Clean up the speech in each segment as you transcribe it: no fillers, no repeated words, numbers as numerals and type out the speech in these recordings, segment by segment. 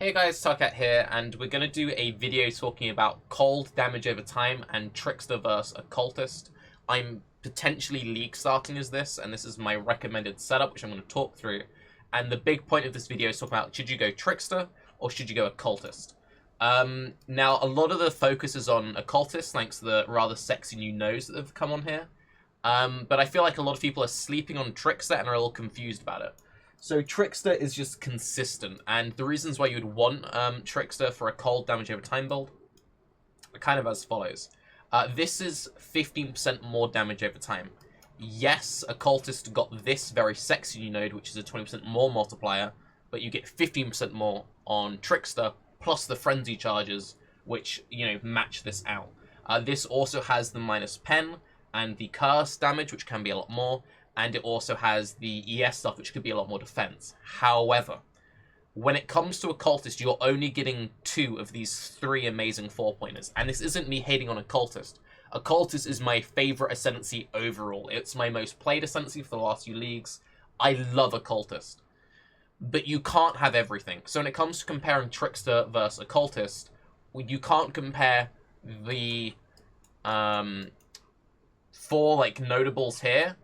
Hey guys, Tarke here, and we're going to do a video talking about cold damage over time and Trickster vs Occultist. I'm potentially league starting as this, and this is my recommended setup, which I'm going to talk through. And the big point of this video is talking about, should you go Trickster or should you go Occultist? Now, a lot of the focus is on Occultist, thanks to the rather sexy new nose that have come on here. But I feel like a lot of people are sleeping on Trickster and are a little confused about it. So Trickster is just consistent, and the reasons why you'd want Trickster for a cold damage over time build are kind of as follows. This is 15% more damage over time. Yes, Occultist got this very sexy new node, which is a 20% more multiplier, but you get 15% more on Trickster, plus the frenzy charges, which, match this out. This also has the minus pen and the curse damage, which can be a lot more, and it also has the ES stuff, which could be a lot more defense. However, when it comes to Occultist, you're only getting 2 of these 3 amazing 4-pointers. And this isn't me hating on Occultist. Occultist is my favorite ascendancy overall. It's my most played ascendancy for the last few leagues. I love Occultist. But you can't have everything. So when it comes to comparing Trickster versus Occultist, you can't compare the 4 notables here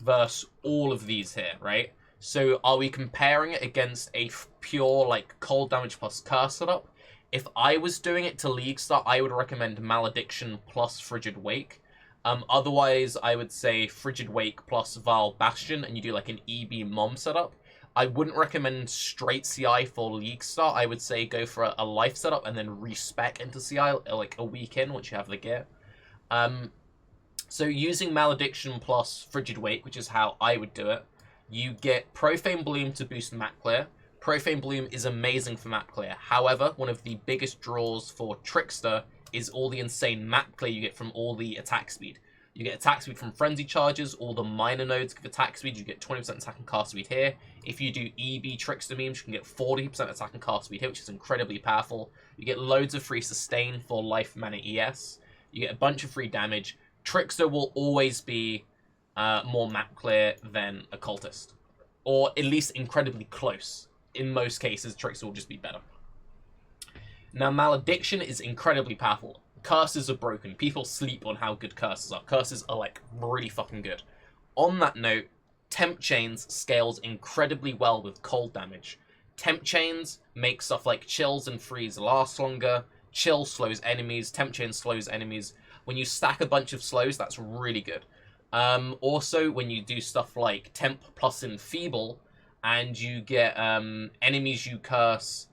versus all of these here, right? So are we comparing it against a pure cold damage plus curse setup? If I was doing it to league start, I would recommend Malediction plus Frigid Wake. Otherwise, I would say Frigid Wake plus Vile Bastion, and you do an EB Mom setup. I wouldn't recommend straight CI for league start. I would say go for a life setup and then respec into CI a week in once you have the gear. So using Malediction plus Frigid Wake, which is how I would do it, you get Profane Bloom to boost map clear. Profane Bloom is amazing for map clear. However, one of the biggest draws for Trickster is all the insane map clear you get from all the attack speed. You get attack speed from frenzy charges, all the minor nodes give attack speed, you get 20% attack and cast speed here. If you do EB Trickster memes, you can get 40% attack and cast speed here, which is incredibly powerful. You get loads of free sustain for life mana ES. You get a bunch of free damage. Trickster will always be more map clear than Occultist, or at least incredibly close. In most cases, Trickster will just be better. Now, Malediction is incredibly powerful. Curses are broken. People sleep on how good curses are. Curses are really fucking good. On that note, Temp Chains scales incredibly well with cold damage. Temp Chains make stuff like chills and freeze last longer. Chill slows enemies. Temp Chain slows enemies. When you stack a bunch of slows, that's really good. Also, when you do stuff like Temp plus Enfeeble, and you get enemies you curse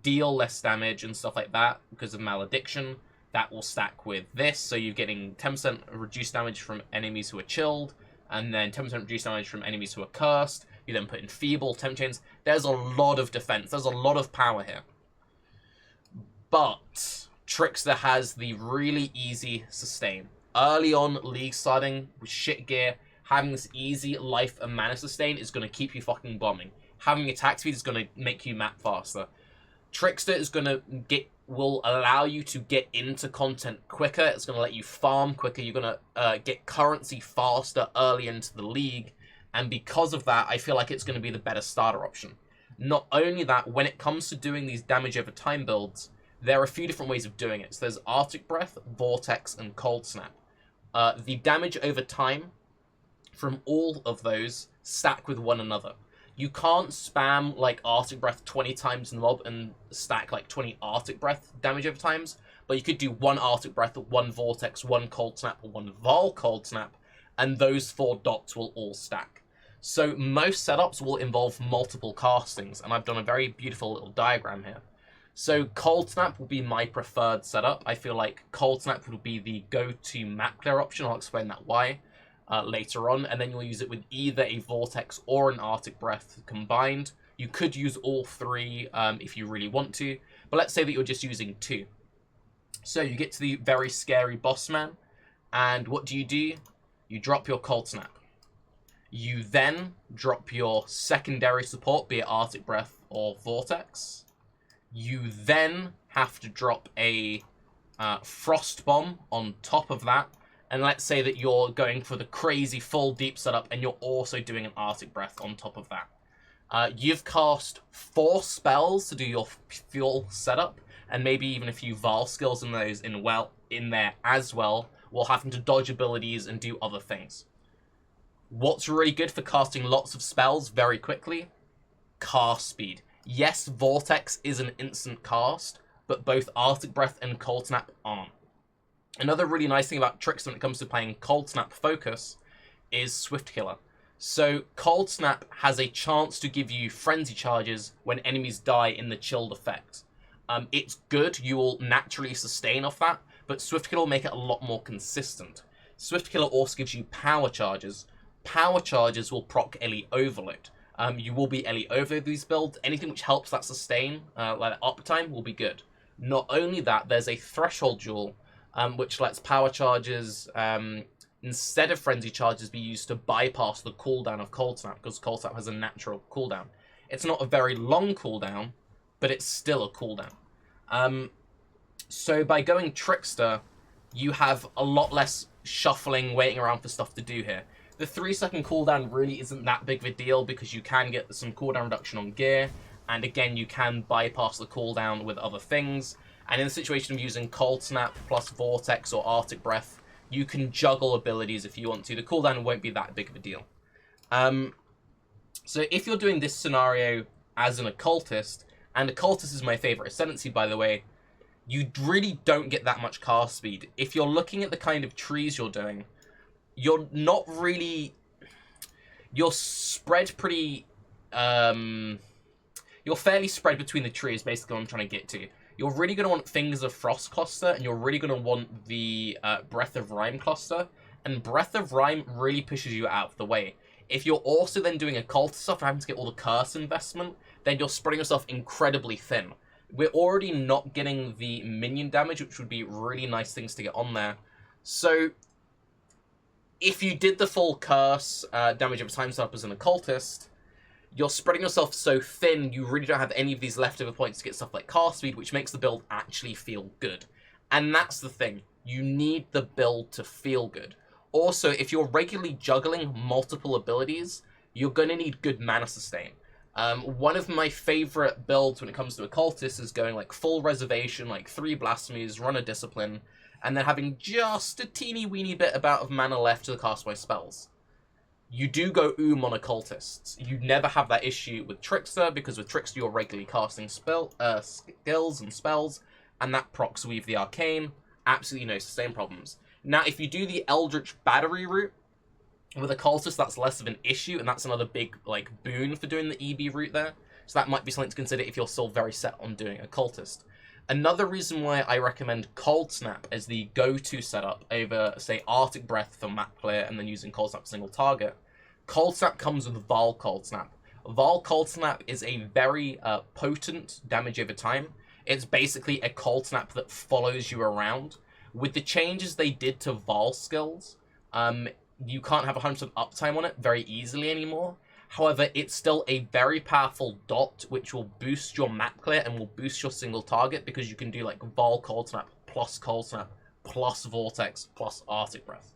deal less damage and stuff like that because of Malediction, that will stack with this. So you're getting 10% reduced damage from enemies who are chilled, and then 10% reduced damage from enemies who are cursed. You then put Enfeeble, Temp Chains. There's a lot of defense. There's a lot of power here. But Trickster has the really easy sustain. Early on, league starting with shit gear, having this easy life and mana sustain is going to keep you fucking bombing. Having attack speed is going to make you map faster. Trickster is going to will allow you to get into content quicker. It's going to let you farm quicker. You're going to get currency faster early into the league. And because of that, I feel like it's going to be the better starter option. Not only that, when it comes to doing these damage over time builds, there are a few different ways of doing it. So there's Arctic Breath, Vortex, and Cold Snap. The damage over time from all of those stack with one another. You can't spam Arctic Breath 20 times in the mob and stack 20 Arctic Breath damage over times, but you could do 1 Arctic Breath, 1 Vortex, 1 Cold Snap, or 1 Vol Cold Snap, and those 4 dots will all stack. So most setups will involve multiple castings, and I've done a very beautiful little diagram here. So Cold Snap will be my preferred setup. I feel like Cold Snap will be the go-to map clear option. I'll explain that why later on. And then you'll use it with either a Vortex or an Arctic Breath combined. You could use all 3 if you really want to. But let's say that you're just using 2. So you get to the very scary boss man. And what do? You drop your Cold Snap. You then drop your secondary support, be it Arctic Breath or Vortex. You then have to drop a Frost Bomb on top of that. And let's say that you're going for the crazy full deep setup and you're also doing an Arctic Breath on top of that. You've cast 4 spells to do your fuel setup, and maybe even a few Vaal skills in those in there as well, while having to dodge abilities and do other things. What's really good for casting lots of spells very quickly? Cast speed. Yes, Vortex is an instant cast, but both Arctic Breath and Cold Snap aren't. Another really nice thing about Trickster when it comes to playing Cold Snap Focus is Swift Killer. So Cold Snap has a chance to give you frenzy charges when enemies die in the chilled effect. It's good, you will naturally sustain off that, but Swift Killer will make it a lot more consistent. Swift Killer also gives you power charges. Power charges will proc Elite Overload. You will be Elite Overload these builds. Anything which helps that sustain, like uptime, will be good. Not only that, there's a Threshold Jewel, which lets power charges, instead of frenzy charges, be used to bypass the cooldown of Cold Snap, because Cold Snap has a natural cooldown. It's not a very long cooldown, but it's still a cooldown. So by going Trickster, you have a lot less shuffling, waiting around for stuff to do here. The 3-second cooldown really isn't that big of a deal because you can get some cooldown reduction on gear, and again, you can bypass the cooldown with other things. And in the situation of using Cold Snap plus Vortex or Arctic Breath, you can juggle abilities if you want to. The cooldown won't be that big of a deal. So if you're doing this scenario as an Occultist, and Occultist is my favorite ascendancy, by the way, you really don't get that much cast speed. If you're looking at the kind of trees you're doing, you're not really... You're spread pretty... You're fairly spread between the trees, basically what I'm trying to get to. You're really going to want Fingers of Frost cluster, and you're really going to want the Breath of Rime cluster. And Breath of Rime really pushes you out of the way. If you're also then doing Occultist stuff and having to get all the curse investment, then you're spreading yourself incredibly thin. We're already not getting the minion damage, which would be really nice things to get on there. So, if you did the full curse damage over time setup as an Occultist, you're spreading yourself so thin, you really don't have any of these leftover points to get stuff like cast speed, which makes the build actually feel good. And that's the thing. You need the build to feel good. Also, if you're regularly juggling multiple abilities, you're going to need good mana sustain. One of my favorite builds when it comes to Occultist is going like full Reservation, like 3 Blasphemies, run a Discipline, and then having just a teeny weeny bit of mana left to cast my spells. You do go on Occultists. You never have that issue with Trickster, because with Trickster you're regularly casting skills and spells, and that procs Weave the Arcane. Absolutely no sustain problems. Now, if you do the Eldritch Battery route, with Occultist, that's less of an issue, and that's another big like boon for doing the EB route there. So that might be something to consider if you're still very set on doing Occultist. Another reason why I recommend Cold Snap as the go-to setup over, say, Arctic Breath for map clear and then using Cold Snap for single target. Cold Snap comes with Vaal Cold Snap. Vaal Cold Snap is a very potent damage over time. It's basically a Cold Snap that follows you around. With the changes they did to Vaal skills, you can't have 100% uptime on it very easily anymore. However, it's still a very powerful DoT, which will boost your map clear and will boost your single target, because you can do like Vaal Cold Snap plus Vortex plus Arctic Breath.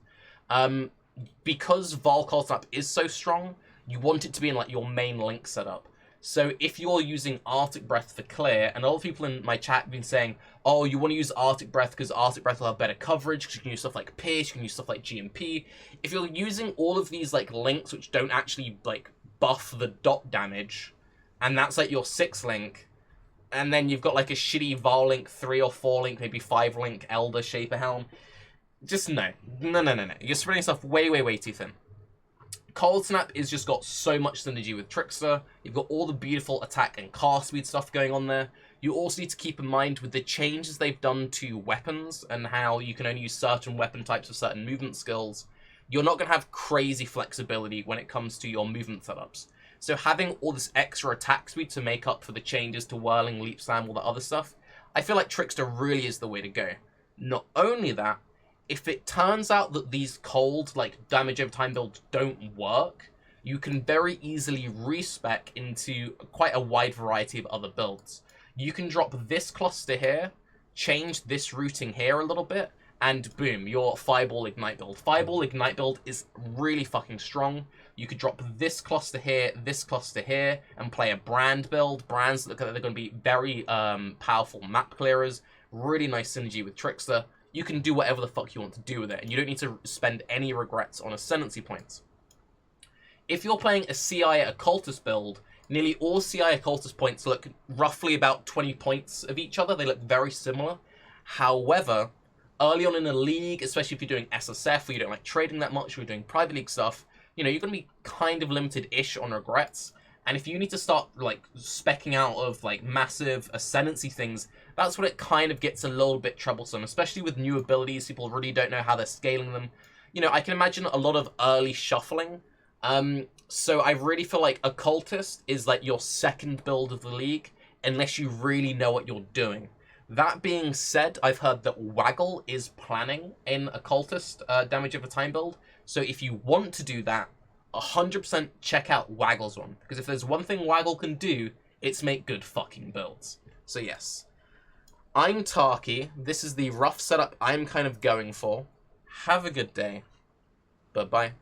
Because Vaal Cold Snap is so strong, you want it to be in like your main link setup. So if you're using Arctic Breath for clear, and a lot of people in my chat have been saying, oh, you want to use Arctic Breath because Arctic Breath will have better coverage, because you can use stuff like Pierce, you can use stuff like GMP. If you're using all of these like links which don't actually like buff the DoT damage, and that's like your 6 link, and then you've got like a shitty Vaal link, 3 or 4 link, maybe 5 link Elder Shaper Helm, just no. You're spreading yourself way too thin. Cold Snap is just got so much synergy with Trickster. You've got all the beautiful attack and cast speed stuff going on there. You also need to keep in mind with the changes they've done to weapons and how you can only use certain weapon types with certain movement skills, you're not going to have crazy flexibility when it comes to your movement setups. So having all this extra attack speed to make up for the changes to Whirling, Leap Slam, all that other stuff, I feel like Trickster really is the way to go. Not only that, if it turns out that these cold, like, damage over time builds don't work, you can very easily respec into quite a wide variety of other builds. You can drop this cluster here, change this routing here a little bit, and boom, your Fireball Ignite build. Fireball Ignite build is really fucking strong. You could drop this cluster here, and play a Brand build. Brands look like they're going to be very powerful map clearers. Really nice synergy with Trickster. You can do whatever the fuck you want to do with it, and you don't need to spend any regrets on Ascendancy points. If you're playing a CI Occultist build, nearly all CI Occultist points look roughly about 20 points of each other. They look very similar. However, early on in a league, especially if you're doing SSF or you don't like trading that much, or you're doing private league stuff, you know, you're going to be kind of limited-ish on regrets. And if you need to start, like, speccing out of, like, massive Ascendancy things, that's when it kind of gets a little bit troublesome, especially with new abilities. People really don't know how they're scaling them. You know, I can imagine a lot of early shuffling. So I really feel like Occultist is, like, your second build of the league, unless you really know what you're doing. That being said, I've heard that Waggle is planning in Occultist damage over time build. So if you want to do that, 100% check out Waggle's one. Because if there's one thing Waggle can do, it's make good fucking builds. So yes. I'm Tarke. This is the rough setup I'm kind of going for. Have a good day. Bye-bye.